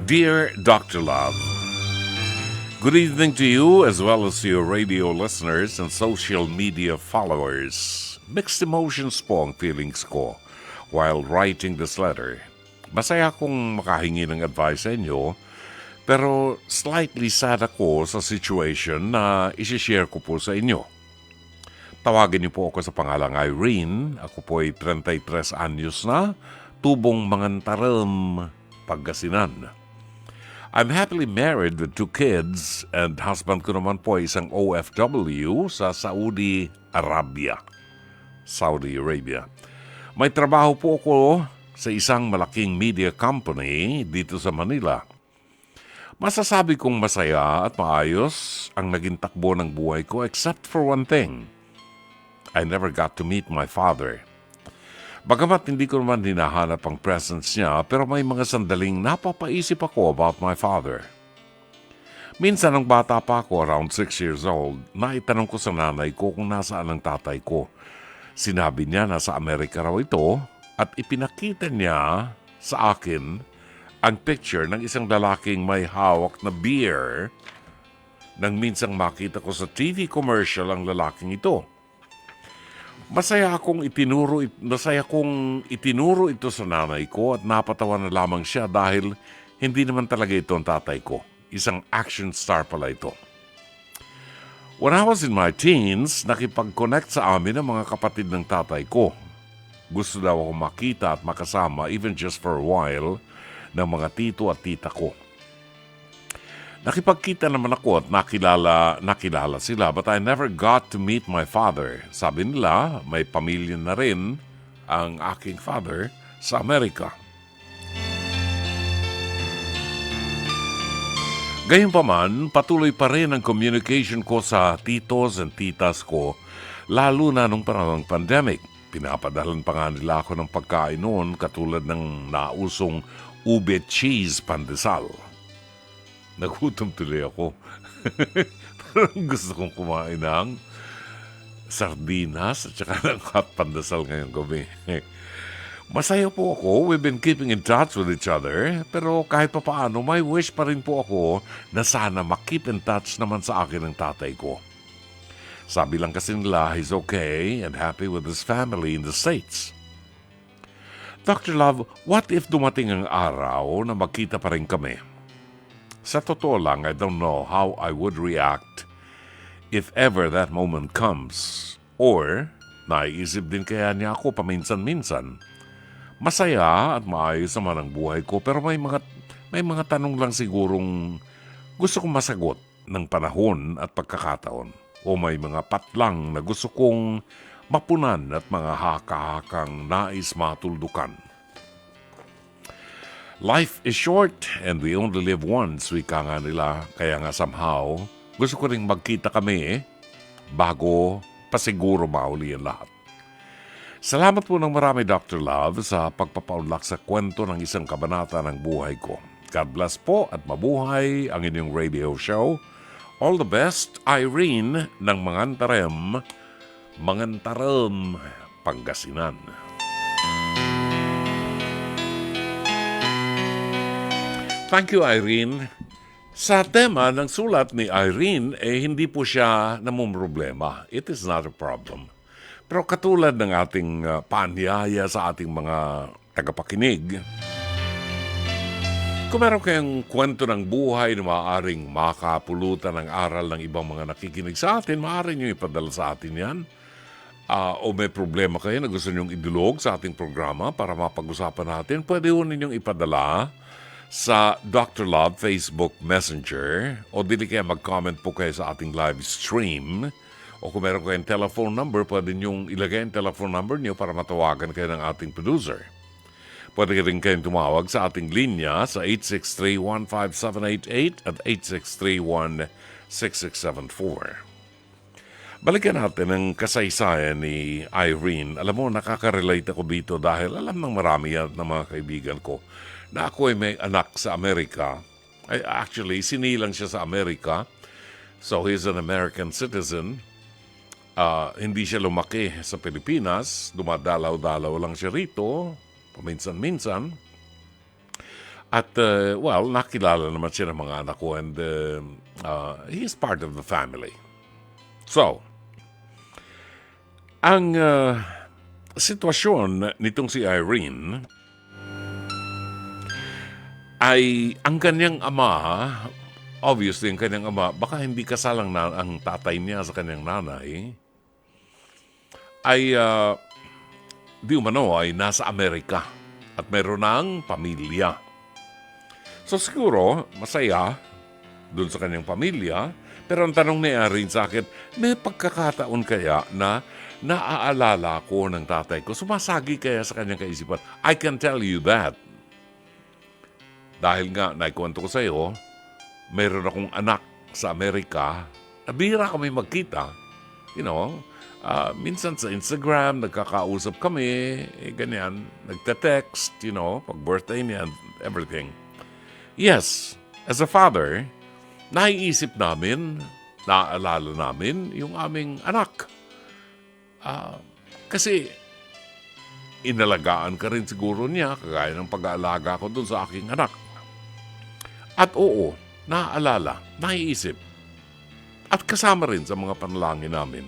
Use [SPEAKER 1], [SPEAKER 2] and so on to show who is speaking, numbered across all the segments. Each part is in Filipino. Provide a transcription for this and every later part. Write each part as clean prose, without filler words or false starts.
[SPEAKER 1] Dear Dr. Love, good evening to you as well as to your radio listeners and social media followers. Mixed emotions po ang feelings ko while writing this letter. Masaya akong makahingi ng advice sa inyo, pero slightly sad ako sa situation na isishare ko po sa inyo. Tawagin niyo po ako sa pangalang Irene. Ako po ay 33 anyos na, tubong Mangantaram, Pangasinan. I'm happily married with 2 kids and husband ko naman po ay isang OFW sa Saudi Arabia. May trabaho po ako sa isang malaking media company dito sa Manila. Masasabi kong masaya at maayos ang naging takbo ng buhay ko except for one thing. I never got to meet my father. Bagamat hindi ko naman hinahanap ang presence niya, pero may mga sandaling napapaisip ako about my father. Minsan nang bata pa ako, around 6 years old, naitanong ko sa nanay ko kung nasaan ang tatay ko. Sinabi niya na sa Amerika raw ito at ipinakita niya sa akin ang picture ng isang lalaking may hawak na beer nang minsang makita ko sa TV commercial ang lalaking ito. Masaya kong itinuro ito sa nanay ko at napatawa na lamang siya dahil hindi naman talaga ito ang tatay ko. Isang action star pala ito. When I was in my teens, nakipag-connect sa amin ang mga kapatid ng tatay ko. Gusto daw ako makita at makasama even just for a while ng mga tito at tita ko. Nakipagkita naman ako at nakilala sila, but I never got to meet my father. Sabi nila, may pamilya na rin ang aking father sa Amerika. Gayunpaman, patuloy pa rin ang communication ko sa titos and titas ko, lalo na nung panahon ng pandemic. Pinapadalan pa nga nila ako ng pagkain noon katulad ng nausong ube cheese pandesal. Nagutom tuloy ako. Parang gusto kong kumain ng sardinas at saka ng hot pandesal ngayong gabi. Masaya po ako. We've been keeping in touch with each other. Pero kahit pa paano, may wish pa rin po ako na sana makip in touch naman sa akin ng tatay ko. Sabi lang kasi nila, he's okay and happy with his family in the States. Dr. Love, what if dumating ang araw na magkita pa rin kami? Sa totoo lang, I don't know how I would react if ever that moment comes. Or, naiisip din kaya niya ako paminsan-minsan. Masaya at maayos naman ang buhay ko, pero may mga tanong lang sigurong gusto kong masagot ng panahon at pagkakataon. O may mga patlang na gusto kong mapunan at mga haka-hakang nais matuldukan. Life is short and we only live once, wika nga nila. Kaya nga somehow, gusto ko rin magkita kami bago pasiguro mauli ang lahat. Salamat po ng marami, Dr. Love, sa pagpapaunlak sa kwento ng isang kabanata ng buhay ko. God bless po at mabuhay ang inyong radio show. All the best, Irene ng Mangantaram, Pangasinan. Thank you, Irene. Sa tema ng sulat ni Irene, hindi po siya namumroblema. It is not a problem. Pero katulad ng ating paanyaya sa ating mga tagapakinig, kung meron kayong kwento ng buhay na maaaring makapulutan ng aral ng ibang mga nakikinig sa atin, maaari nyo ipadala sa atin yan. O may problema kayo na gusto nyong idulog sa ating programa para mapag-usapan natin, pwede ho ninyong ipadala sa Dr. Love Facebook Messenger o dili kaya mag-comment po kayo sa ating live stream o kung meron kayong telephone number, pwede nyong ilagay ang telephone number niyo para matawagan kayo ng ating producer. Pwede rin kayong tumawag sa ating linya sa 863-15788 at 863-16674. Balikan natin ang kasaysayan ni Irene. Alam mo, nakaka-relate ako dito dahil alam ng marami at ng mga kaibigan ko na ako ay may anak sa Amerika. Actually, sinilang siya sa Amerika. So, he's an American citizen. Hindi siya lumaki sa Pilipinas. Dumadalaw-dalaw lang siya rito, paminsan-minsan. At, well, nakilala naman siya ng mga anak ko and he is part of the family. So, ang sitwasyon nitong si Irene ay ang kanyang ama, obviously ang kanyang ama, baka hindi kasalang na ang tatay niya sa kanyang nanay, ay di umano ay nasa Amerika at meron ng pamilya. So siguro, masaya dun sa kanyang pamilya, pero ang tanong ni Irene sa akin, may pagkakataon kaya na naaalala ko ng tatay ko? Sumasagi kaya sa kanyang kaisipan? I can tell you that. Dahil nga, naikwento ko sa iyo, mayroon akong anak sa Amerika, nabihira kami magkita. You know, minsan sa Instagram, nagkakausap kami, ganyan, nagte-text, you know, pag birthday niya and everything. Yes, as a father, naiisip namin, naaalala namin yung aming anak. Kasi inalagaan ka rin siguro niya, kagaya ng pag-aalaga ko dun sa aking anak. At oo, naaalala, naiisip. At kasama rin sa mga panalangin namin.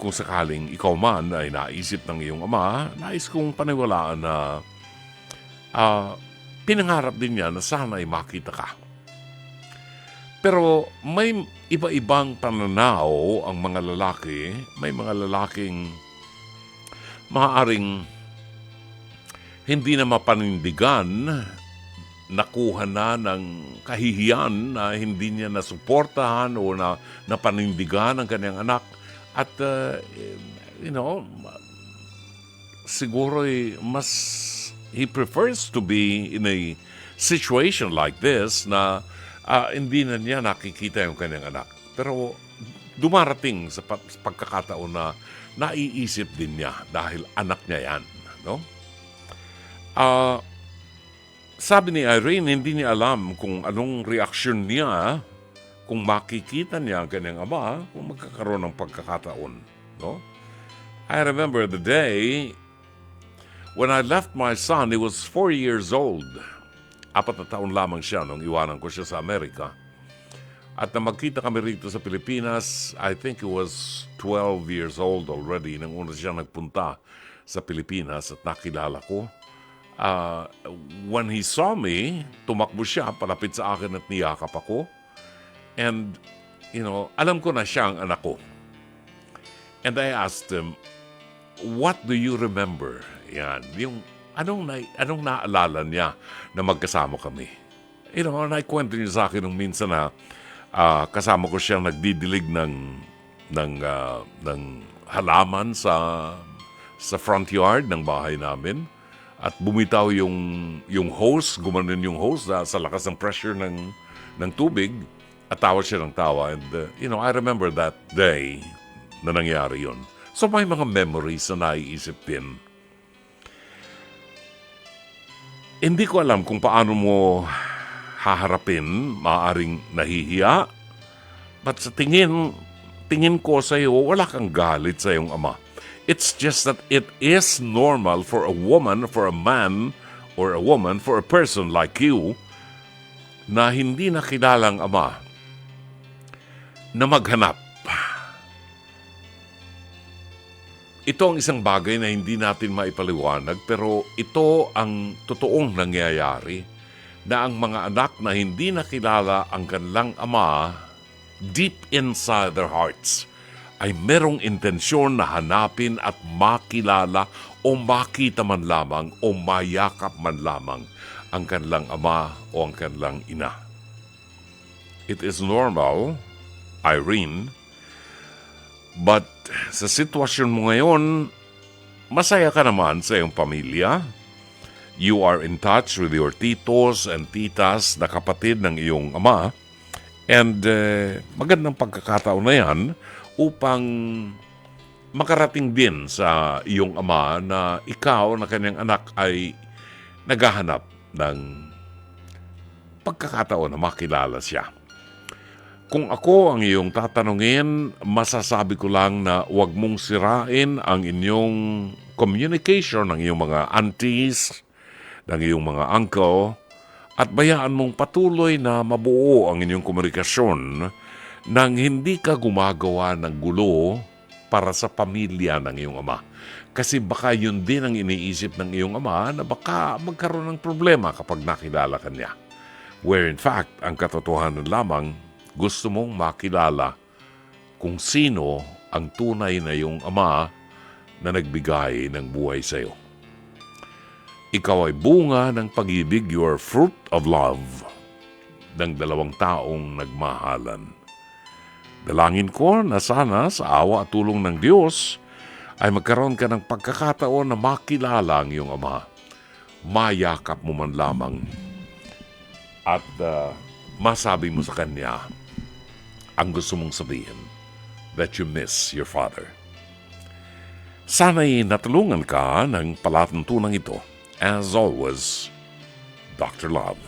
[SPEAKER 1] Kung sakaling ikaw man ay naisip ng iyong ama, nais kong paniwalaan na pinangarap din niya na sana ay makita ka. Pero may iba-ibang pananaw ang mga lalaki. May mga lalaking maaaring hindi na mapanindigan, nakuha na ng kahihiyan na hindi niya nasuportahan o na napanindigan ang kanyang anak. At, you know, siguro he prefers to be in a situation like this na hindi na niya nakikita yung kanyang anak. Pero dumarating sa pagkakataon na naiisip din niya dahil anak niya yan. No? Sabi ni Irene, hindi niya alam kung anong reaksyon niya kung makikita niya ang kanyang ama kung magkakaroon ng pagkakataon. No? I remember the day when I left my son. He was 4 years old. 4 na taon lamang siya nung iwanan ko siya sa Amerika. At na magkita kami rito sa Pilipinas, I think he was 12 years old already nang una siya nagpunta sa Pilipinas at nakilala ko. When he saw me, tumakbo siya, palapit sa akin at niyakap ako. And, you know, alam ko na siya ang anak ko. And I asked him, what do you remember? Yan, yung anong naalala niya na magkasama kami? You know, naikwento niya sa akin nung minsan na kasama ko siyang nagdidilig ng halaman sa front yard ng bahay namin. At bumitaw yung hose, gumanon yung hose sa lakas ng pressure ng tubig. At tawa siya ng tawa. And, you know, I remember that day na nangyari yun. So may mga memories na naiisip din. Hindi ko alam kung paano mo haharapin, maaaring nahihiya. But sa tingin ko sa iyo, wala kang galit sa iyong ama. It's just that it is normal for a woman, for a man, or a woman, for a person like you, na hindi nakilalang ama, na maghanap. Ito ang isang bagay na hindi natin maipaliwanag, pero ito ang totoong nangyayari, na ang mga anak na hindi nakilala ang kanilang ama, deep inside their hearts, ay merong intensyon na hanapin at makilala o makita man lamang o mayakap man lamang ang kanilang ama o ang kanilang ina. It is normal, Irene, but sa sitwasyon mo ngayon, masaya ka naman sa iyong pamilya. You are in touch with your titos and titas na kapatid ng iyong ama. And magandang pagkakataon na yan upang makarating din sa iyong ama na ikaw na kanyang anak ay naghahanap ng pagkakataon na makilala siya. Kung ako ang iyong tatanungin, masasabi ko lang na huwag mong sirain ang inyong communication ng iyong mga aunties, ng iyong mga uncle, At bayaan mong patuloy na mabuo ang inyong komunikasyon nang hindi ka gumagawa ng gulo para sa pamilya ng iyong ama. Kasi baka yun din ang iniisip ng iyong ama na baka magkaroon ng problema kapag nakilala ka niya. Where in fact, ang katotohanan lamang, gusto mong makilala kung sino ang tunay na iyong ama na nagbigay ng buhay sa iyo. Ikaw ay bunga ng pag-ibig, your fruit of love, ng dalawang taong nagmahalan. Dalangin ko na sana sa awa at tulong ng Diyos ay magkaroon ka ng pagkakataon na makilala ang iyong ama. Mayakap mo man lamang at masabi mo sa kanya ang gusto mong sabihin, that you miss your father. Sana'y natulungan ka ng palatuntunang ito. As always, Dr. Love.